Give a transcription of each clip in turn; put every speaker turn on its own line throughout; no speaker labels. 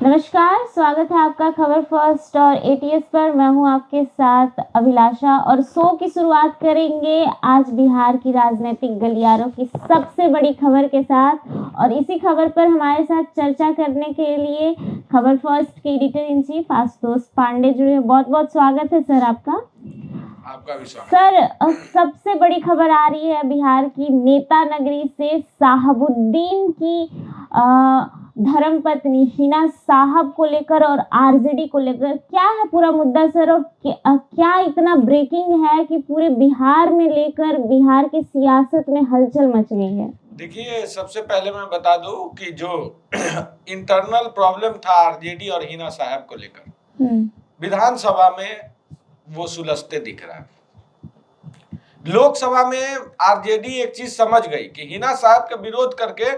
नमस्कार, स्वागत है आपका खबर फर्स्ट और एटीएस पर। मैं हूं आपके साथ अभिलाषा और शो की शुरुआत करेंगे आज बिहार की राजनीतिक गलियारों की सबसे बड़ी खबर के साथ। और इसी खबर पर हमारे साथ चर्चा करने के लिए खबर फर्स्ट के editor in chief Ashutosh Pandey जुड़े हैं। बहुत बहुत स्वागत है सर आपका
भी स्वागत।
सर, सबसे बड़ी खबर आ रही है बिहार की नेता नगरी से। साहबुद्दीन की धर्मपत्नी हिना साहब को लेकर और आरजेडी को लेकर क्या है पूरा मुद्दा सर, और क्या इतना ब्रेकिंग है कि पूरे बिहार में लेकर बिहार की सियासत में हलचल मच गई है?
देखिए, सबसे पहले मैं बता दूं कि जो इंटरनल प्रॉब्लम था आरजेडी और हिना साहब को लेकर विधानसभा में वो सुलझते दिख रहा है। लोकसभा में आरजेडी एक चीज समझ गई कि हिना साहब का विरोध करके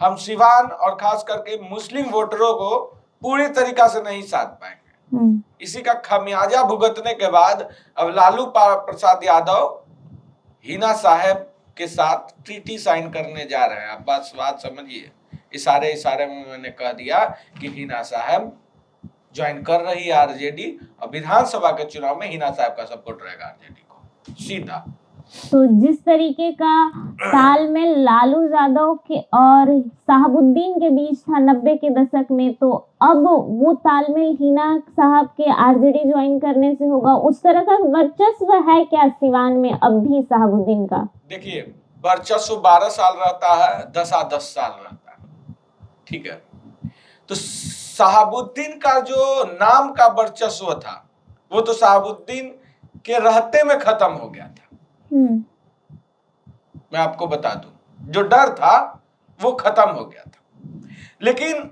हम सिवान और खास करके मुस्लिम वोटरों को पूरी तरीका से नहीं साध पाएंगे। इसी का खमियाजा भुगतने के बाद अब लालू प्रसाद यादव हिना साहब के साथ ट्रीटी साइन करने जा रहे हैं। आप बात समझिए, इशारे में मैंने कह दिया कि हिना साहब ज्वाइन कर रही है आरजेडी और विधानसभा के चुनाव में हिना साहब का सपोर्ट रहेगा आरजेडी को सीधा।
तो जिस तरीके का तालमेल लालू यादव के और साहबुद्दीन के बीच था 90 के दशक में, तो अब वो तालमेल हिना साहब के आरजेडी ज्वाइन करने से होगा। उस तरह का वर्चस्व है क्या सिवान में अब भी साहबुद्दीन का?
देखिए, वर्चस्व 12 साल रहता है, 10 साल रहता है, ठीक है। तो साहबुद्दीन का जो नाम का वर्चस्व था वो तो साहबुद्दीन के रहते में खत्म हो गया था। मैं आपको बता दूं, जो डर था वो खत्म हो गया था। लेकिन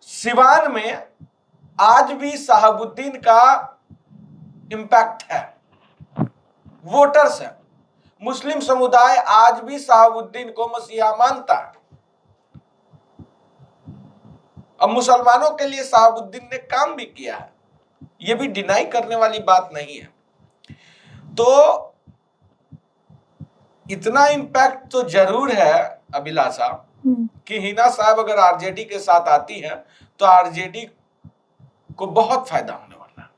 सिवान में आज भी साहबुद्दीन का इंपैक्ट है, वोटर्स है। मुस्लिम समुदाय आज भी साहबुद्दीन को मसीहा मानता है। अब मुसलमानों के लिए साहबुद्दीन ने काम भी किया है, ये भी डिनाई करने वाली बात नहीं है। तो इतना इम्पैक्ट तो जरूर है अभिलाषा कि हिना साहब अगर आरजेडी के साथ आती है तो आरजेडी को बहुत फायदा होने वाला है।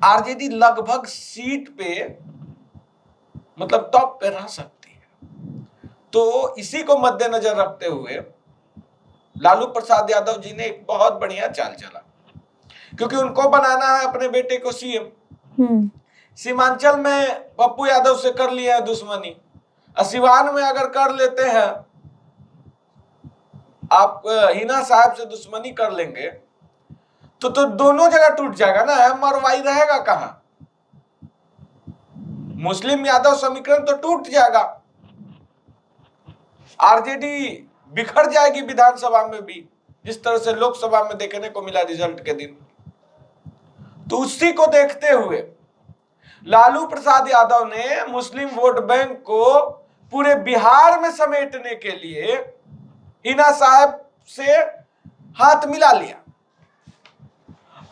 आरजेडी लगभग सीट पे मतलब टॉप पे रह सकती है। तो इसी को मद्देनजर रखते हुए लालू प्रसाद यादव जी ने एक बहुत बढ़िया चाल चला, क्योंकि उनको बनाना है अपने बेटे को सीएम। सीमांचल में पप्पू यादव से कर लिया है दुश्मनी, सिवान में अगर कर लेते हैं आप हिना साहब से दुश्मनी कर लेंगे तो दोनों जगह टूट जाएगा ना। एम और वाई रहेगा कहां? मुस्लिम यादव समीकरण तो टूट जाएगा, आरजेडी बिखर जाएगी विधानसभा में भी, जिस तरह से लोकसभा में देखने को मिला रिजल्ट के दिन। तो उसी को देखते हुए लालू प्रसाद यादव ने मुस्लिम वोट बैंक को पूरे बिहार में समेटने के लिए हिना साहब से हाथ मिला लिया।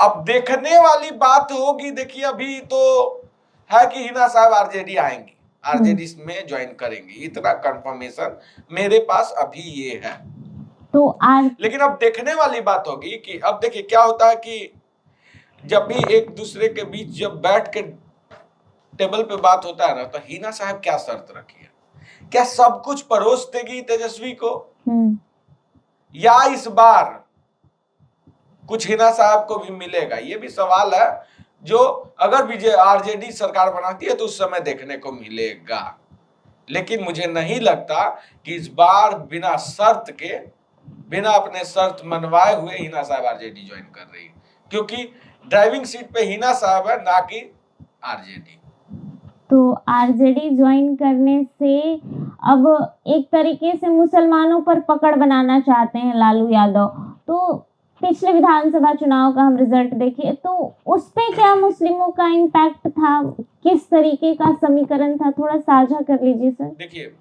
अब देखने वाली बात होगी, देखिए अभी तो है कि हिना साहब आरजेडी आएंगी, आरजेडी में ज्वाइन करेंगी, इतना कंफर्मेशन मेरे पास अभी ये है।
तो
लेकिन अब देखने वाली बात होगी कि अब देखिए क्या होता है कि जब भी एक दूसरे के बीच जब बैठ के टेबल पे बात होता है ना, तो हिना साहब क्या शर्त रखी है? क्या सब कुछ परोस देगी तेजस्वी को, या इस बार कुछ हिना साहब को भी मिलेगा? ये भी सवाल है जो अगर आरजेडी सरकार बनाती है तो उस समय देखने को मिलेगा। लेकिन मुझे नहीं लगता कि इस बार बिना शर्त के, बिना अपने शर्त मनवाए हुए हिना साहब आरजेडी ज्वाइन कर रही है, क्योंकि ड्राइविंग सीट पे हिना साहब है, ना कि आरजेडी।
तो आरजेडी ज्वाइन करने से अब एक तरीके से मुसलमानों पर पकड़ बनाना चाहते हैं लालू यादव। तो पिछले विधानसभा चुनाव का हम रिजल्ट देखें तो उस पे क्या मुस्लिमों का इम्पैक्ट था, किस तरीके का समीकरण था, थोड़ा साझा कर लीजिए सर।
देखिए,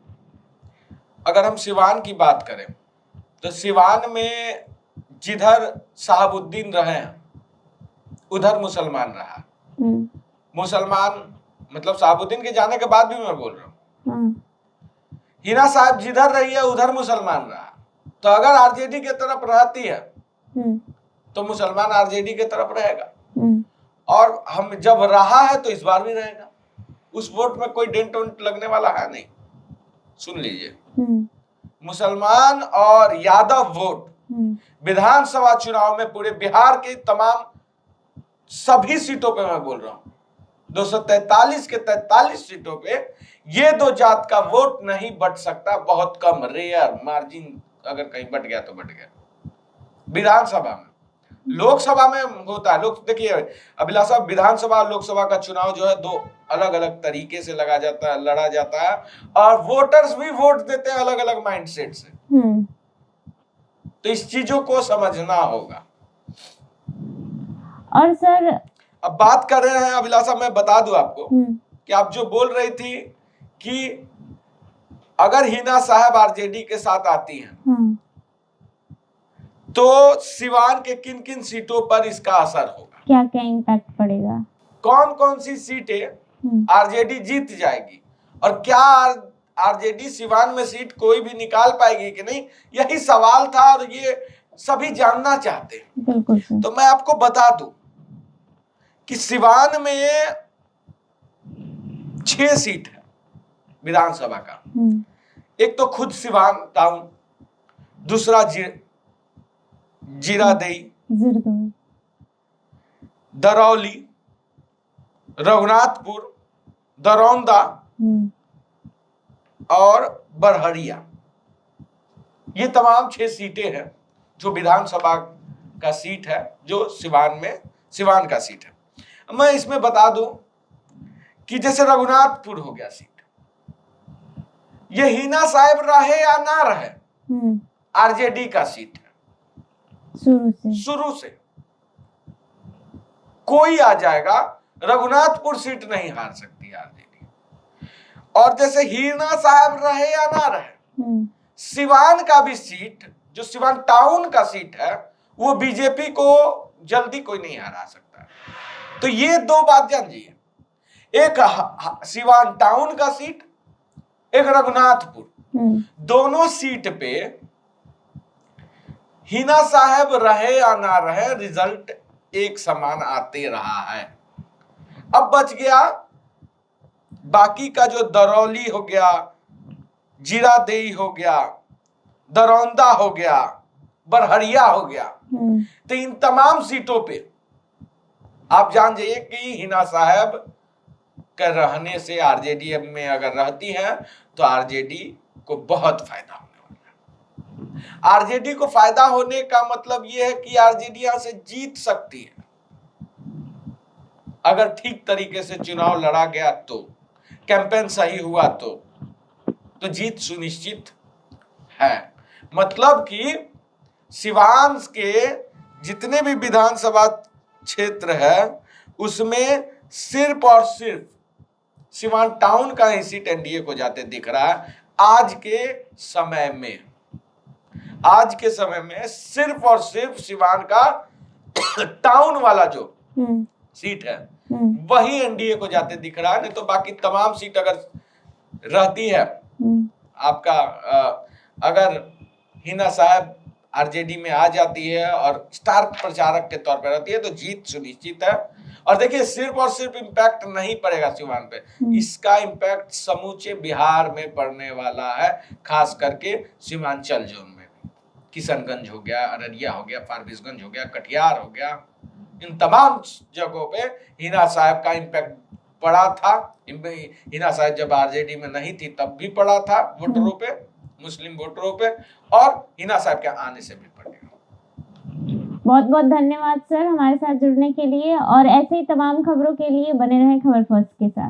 अगर हम सिवान की बात करें तो सिवान में जिधर साहबुद्दीन रहे हैं उधर मुसलमान रहा। मुसलमान मतलब साहबुद्दीन के जाने के बाद भी मैं बोल रहा हूँ, हिना साहब जिधर रही है उधर मुसलमान रहा। तो अगर आरजेडी की तरफ रहती है तो मुसलमान आरजेडी के तरफ रहेगा, और हम जब रहा है तो इस बार भी रहेगा। उस वोट में कोई डेंट वेंट लगने वाला है नहीं। सुन लीजिए, मुसलमान और यादव वोट विधानसभा चुनाव में पूरे बिहार के तमाम सभी सीटों पे, मैं बोल रहा हूं 243 के 43 सीटों पे ये दो जात का वोट नहीं बट सकता। बहुत कम, रेयर मार्जिन, अगर कहीं बट गया तो बट गया। विधानसभा में, लोकसभा में होता है। लोग देखिए अभिलाषा, विधानसभा और लोकसभा का चुनाव जो है दो अलग अलग तरीके से लड़ा जाता है, और वोटर्स भी वोट देते हैं अलग अलग माइंडसेट से। तो इस चीजों को समझना होगा।
और सर
अब बात कर रहे हैं अभिलाषा, मैं बता दूं आपको कि आप जो बोल रही थी कि अगर हिना साहब आरजेडी के साथ आती हैं तो सिवान के किन किन सीटों पर इसका असर होगा,
क्या क्या इम्पैक्ट पड़ेगा,
कौन कौन सी सीटें आरजेडी जीत जाएगी, और क्या आरजेडी सिवान में सीट कोई भी निकाल पाएगी कि नहीं, यही सवाल था और ये सभी जानना चाहते हैं।
बिल्कुल सर।
तो मैं आपको बता दूं कि सिवान में 6 सीट है विधानसभा का। एक तो खुद सिवान टाउन, दूसरा जीरादेई, दरौली, रघुनाथपुर, दरौंदा और बरहरिया। ये तमाम 6 सीटें हैं जो विधानसभा का सीट है, जो सिवान का सीट है। मैं इसमें बता दूं कि जैसे रघुनाथपुर हो गया सीट, ये हिना साहब रहे या ना रहे, आरजेडी का सीट है। शुरू से कोई आ जाएगा, रघुनाथपुर सीट नहीं हार सकती आरजेडी। और जैसे हिना साहब रहे या ना रहे, सिवान का भी सीट, जो सिवान टाउन का सीट है, वो बीजेपी को जल्दी कोई नहीं हरा सकता। तो ये दो बात जानिए, एक सिवान टाउन का सीट, एक रघुनाथपुर, दोनों सीट पे हिना साहब रहे या ना रहे, रिजल्ट एक समान आते रहा है। अब बच गया बाकी का, जो दरौली हो गया, जीरादेई हो गया, दरौंदा हो गया, बरहरिया हो गया। तो इन तमाम सीटों पे आप जान जाइए कि हिना साहब के रहने से आरजेडी में अगर रहती है तो आरजेडी को बहुत फायदा होने वाला है। आरजेडी को फायदा होने का मतलब यह है कि आरजेडी यहां से जीत सकती है, अगर ठीक तरीके से चुनाव लड़ा गया तो, कैंपेन सही हुआ तो जीत सुनिश्चित है। मतलब कि सिवान के जितने भी विधानसभा क्षेत्र है, उसमें सिर्फ और सिर्फ सिवान टाउन का ही सीट एनडीए को जाते दिख रहा है। आज के समय में सिर्फ और सिर्फ सिवान का टाउन वाला जो सीट है वही एनडीए को जाते दिख रहा है। नहीं तो बाकी तमाम सीट अगर रहती है आपका, अगर हिना साहब आरजेडी में आ जाती है और स्टार प्रचारक के तौर पर रहती है तो जीत सुनिश्चित है। और देखिए, सिर्फ और सिर्फ इम्पैक्ट नहीं पड़ेगा सिवान पे, इसका इम्पैक्ट समूचे बिहार में पड़ने वाला है, खास करके सीमांचल जोन में। किशनगंज हो गया, अररिया हो गया, फारबिसगंज हो गया, कटिहार हो गया, इन तमाम जगहों पे हिना साहब का इम्पैक्ट पड़ा था। हिना साहब जब आरजेडी में नहीं थी तब भी पड़ा था वोटरों पे, मुस्लिम वोटरों पे, और हिना साहब के आने से भी पड़ेगा।
बहुत बहुत धन्यवाद सर हमारे साथ जुड़ने के लिए, और ऐसे ही तमाम खबरों के लिए बने रहें खबर फर्स्ट के साथ।